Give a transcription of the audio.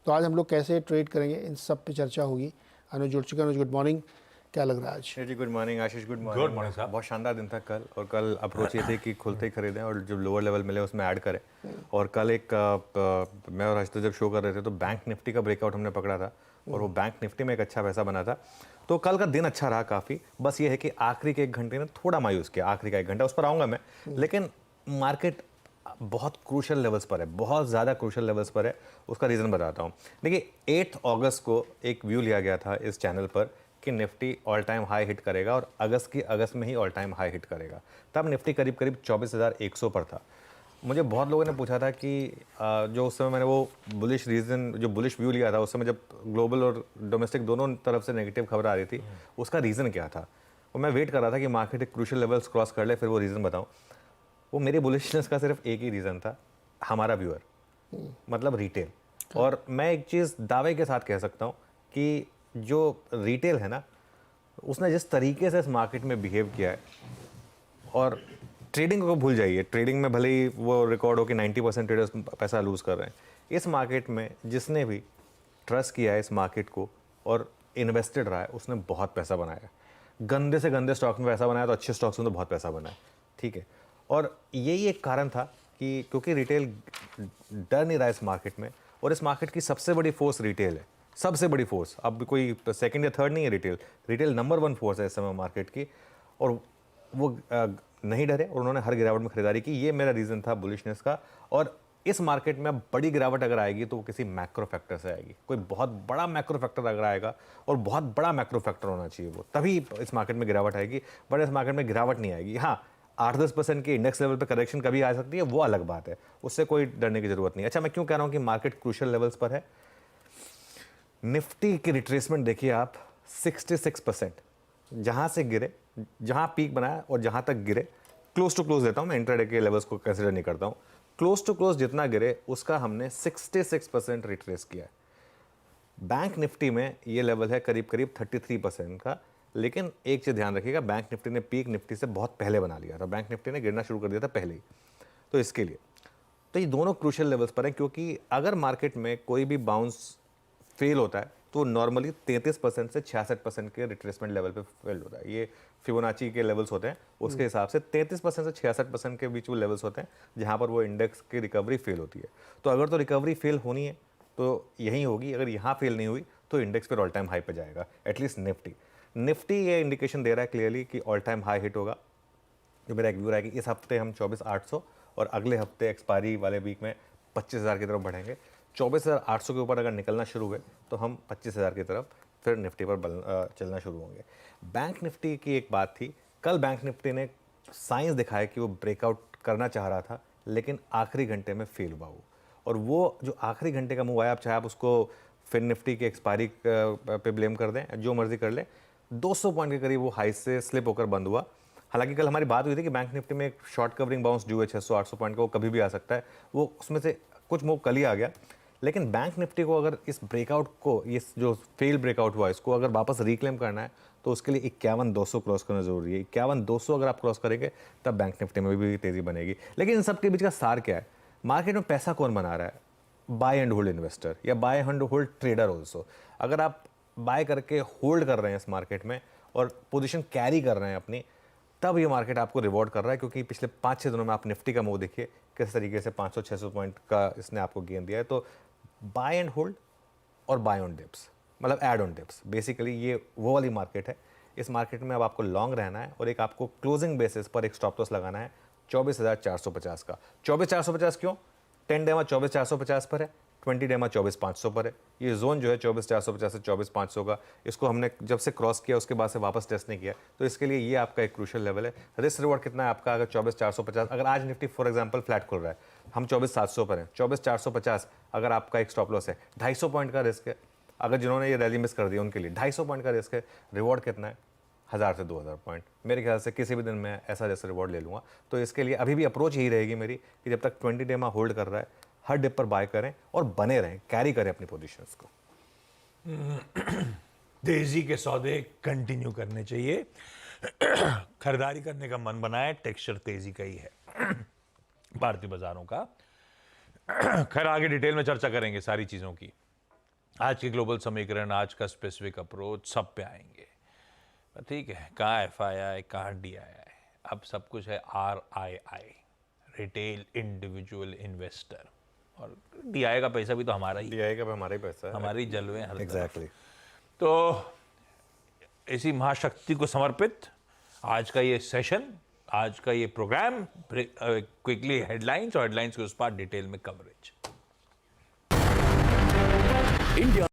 तो आज हम लोग कैसे ट्रेड करेंगे इन सब पे चर्चा होगी। अनुज जुड़ चुका है। अनुज गुड मॉर्निंग, क्या लग रहा है आज? जी गुड मॉर्निंग आशीष, गुड मॉर्निंग साहब। बहुत शानदार दिन था कल, और कल अप्रोच ये थी कि खुलते ही खरीदें और जो लोअर लेवल मिले उसमें ऐड करें। और कल एक मैं और हर्षित जब शो कर रहे थे तो बैंक निफ्टी का ब्रेकआउट हमने पकड़ा था और वो बैंक निफ्टी में एक अच्छा पैसा बना था। तो कल का दिन अच्छा रहा काफ़ी। बस ये है कि आखिरी के 1 घंटे ने थोड़ा मायूस किया, आखिरी का 1 घंटा, उस पर आऊँगा मैं। लेकिन मार्केट बहुत क्रूशल लेवल्स पर है, बहुत ज़्यादा क्रूशल लेवल्स पर है। उसका रीज़न बताता हूँ। देखिए 8 अगस्त को एक व्यू लिया गया था इस चैनल पर कि Nifty all time high hit करेगा और अगस्त में ही ऑल टाइम हाई हिट करेगा। तब निफ्टी करीब करीब 24,100 पर था। मुझे बहुत लोगों ने पूछा था कि जो उस समय मैंने वो बुलिश रीज़न, जो बुलिश व्यू लिया था उस समय जब ग्लोबल और डोमेस्टिक दोनों तरफ से नेगेटिव खबर आ रही थी, उसका रीज़न क्या था। और मैं वेट कर रहा था कि मार्केट एक क्रूशल लेवल्स क्रॉस कर ले, फिर वो रीज़न बताऊँ। वो मेरे बुलिशनेस का सिर्फ एक ही रीज़न था, हमारा व्यूअर, मतलब रिटेल। और मैं एक चीज़ दावे के साथ कह सकता हूँ कि जो रिटेल है ना, उसने जिस तरीके से इस मार्केट में बिहेव किया है, और ट्रेडिंग को भूल जाइए, ट्रेडिंग में भले ही वो रिकॉर्ड हो कि 90% ट्रेडर्स पैसा लूज़ कर रहे हैं, इस मार्केट में जिसने भी ट्रस्ट किया है इस मार्केट को और इन्वेस्टेड रहा है उसने बहुत पैसा बनाया है। गंदे से गंदे स्टॉक्स में पैसा बनाया तो अच्छे स्टॉक्स में तो बहुत पैसा बनाया, ठीक है। और यही एक कारण था कि क्योंकि रिटेल डर नहीं रहा इस मार्केट में, और इस मार्केट की सबसे बड़ी फोर्स रिटेल है, सबसे बड़ी फोर्स। अब कोई सेकंड या थर्ड नहीं है, रिटेल, रिटेल नंबर 1 फोर्स है इस समय मार्केट की। और वो नहीं डरे और उन्होंने हर गिरावट में खरीदारी की। ये मेरा रीज़न था बुलिशनेस का। और इस मार्केट में बड़ी गिरावट अगर आएगी तो वो किसी मैक्रो फैक्टर से आएगी, कोई बहुत बड़ा मैक्रो फैक्टर अगर आएगा, और बहुत बड़ा मैक्रो फैक्टर होना चाहिए वो, तभी इस मार्केट में गिरावट आएगी। बट इस मार्केट में गिरावट नहीं आएगी। हाँ, 8-10% के इंडेक्स लेवल पे करेक्शन कभी आ सकती है, वो अलग बात है, उससे कोई डरने की जरूरत नहीं। अच्छा, मैं क्यों कह रहा हूँ कि मार्केट क्रूशियल लेवल्स पर है। निफ्टी की रिट्रेसमेंट देखिए आप, 66%, जहां से गिरे, जहां पीक बनाया और जहां तक गिरे, क्लोज टू क्लोज देता हूं मैं, इंट्राडे के लेवल्स को कंसीडर नहीं करता हूं, क्लोज टू क्लोज जितना गिरे उसका हमने 66% रिट्रेस किया है। बैंक निफ्टी में ये लेवल है करीब करीब 33% का। लेकिन एक चीज़ ध्यान रखिएगा, बैंक निफ्टी ने पीक निफ्टी से बहुत पहले बना लिया था, बैंक निफ्टी ने गिरना शुरू कर दिया था पहले ही। तो इसके लिए तो ये दोनों क्रूशियल लेवल्स पर हैं, क्योंकि अगर मार्केट में कोई भी बाउंस फेल होता है तो नॉर्मली 33% से 66% के रिट्रेसमेंट लेवल पे फेल होता है। ये फिबोनाची के लेवल्स होते हैं, उसके हिसाब से 33% से 66% के बीच वो लेवल्स होते हैं जहां पर वो इंडेक्स की रिकवरी फेल होती है। तो अगर तो रिकवरी फेल होनी है तो यही होगी, अगर यहाँ फेल नहीं हुई तो इंडेक्स पर ऑल टाइम हाई पे जाएगा। एटलीस्ट निफ्टी ये इंडिकेशन दे रहा है क्लियरली कि ऑल टाइम हाई हिट होगा। जो मेरा एक व्यू है कि इस हफ्ते हम 24,800 और अगले हफ्ते एक्सपायरी वाले वीक में 25,000 की तरफ बढ़ेंगे। 24,800 के ऊपर अगर निकलना शुरू हुए तो हम 25,000 की तरफ फिर निफ्टी पर चलना शुरू होंगे। बैंक निफ्टी की एक बात थी, कल बैंक निफ्टी ने साइंस दिखाया कि वो ब्रेकआउट करना चाह रहा था, लेकिन आखिरी घंटे में फेल हुआ वो। और वो जो आखिरी घंटे का मूव आया, आप चाहे आप उसको फिर निफ्टी की एक्सपायरी पे ब्लेम कर दें, जो मर्जी कर लें, 200 पॉइंट के करीब वो हाई से स्लिप होकर बंद हुआ। हालांकि कल हमारी बात हुई थी कि बैंक निफ्टी में एक शॉर्ट कवरिंग बाउंस ड्यू है 600-800 पॉइंट का, वो कभी भी आ सकता है, वो उसमें से कुछ मूव कल ही आ गया। लेकिन बैंक निफ्टी को अगर इस ब्रेकआउट को, इस जो फेल ब्रेकआउट हुआ, इसको अगर वापस रिक्लेम करना है तो उसके लिए 51,200 क्रॉस करना जरूरी है। 51,200 अगर आप क्रॉस करेंगे तब बैंक निफ्टी में भी तेजी बनेगी। लेकिन इन सब के बीच का सार क्या है, मार्केट में पैसा कौन बना रहा है? बाय एंड होल्ड इन्वेस्टर या buy and hold trader also. अगर आप बाय करके होल्ड कर रहे हैं इस मार्केट में और पोजीशन कैरी कर रहे हैं अपनी, तब ये मार्केट आपको रिवॉर्ड कर रहा है। क्योंकि पिछले 5-6 दिनों में आप निफ्टी का मूव देखिए किस तरीके से 500-600 पॉइंट का इसने आपको गेन दिया है। तो बाय एंड होल्ड और बाय ऑन डिप्स, मतलब ऐड ऑन डिप्स, बेसिकली ये वो वाली मार्केट है। इस मार्केट में अब आपको लॉन्ग रहना है और एक आपको क्लोजिंग बेसिस पर एक स्टॉप लॉस लगाना है 24,450 का। 24,450 क्यों? 10 डेमा 24,450 पर है, 20 डेमा 24,500 पर है। ये जोन जो है 24,450 से 24,500 का, इसको हमने जब से क्रॉस किया उसके बाद से वापस टेस्ट नहीं किया, तो इसके लिए ये आपका एक क्रूशियल लेवल है। रिस्क रिवॉर्ड कितना है आपका? अगर 24,450, अगर आज निफ्टी फॉर एग्जांपल फ्लैट खुल रहा है, हम 24,700 पर हैं, 24,450 अगर आपका एक स्टॉप लॉस है, 250 पॉइंट का रिस्क है। अगर जिन्होंने ये रैली मिस कर दी उनके लिए 250 पॉइंट का रिस्क है। रिवॉर्ड कितना है? 1,000 से 2,000 पॉइंट। मेरे ख्याल से किसी भी दिन मैं ऐसा जैसे रिवॉर्ड ले लूँगा। तो इसके लिए अभी भी अप्रोच यही रहेगी मेरी कि जब तक 20 डेमा होल्ड कर रहा है, हर डिप पर बाय करें और बने रहें, कैरी करें अपनी पोजीशंस को। तेजी के सौदे कंटिन्यू करने चाहिए। खरीदारी करने का मन बनाए, टेक्सचर तेजी का ही है भारतीय बाजारों का। खैर, आगे डिटेल में चर्चा करेंगे सारी चीजों की। आज के ग्लोबल समीकरण, आज का स्पेसिफिक अप्रोच सब पे आएंगे। ठीक है, कहाँ FII, कहाँ DII, अब सब कुछ है RII, रिटेल इंडिविजुअल इन्वेस्टर। और DII का पैसा भी तो हमारा ही, DI का भी हमारा ही पैसा है। हमारी जलवे हर तरफ। एग्जैक्टली। तो इसी महाशक्ति को समर्पित आज का ये सेशन, आज का ये प्रोग्राम, क्विकली हेडलाइंस और हेडलाइंस के उस पर डिटेल में कवरेज। इंडिया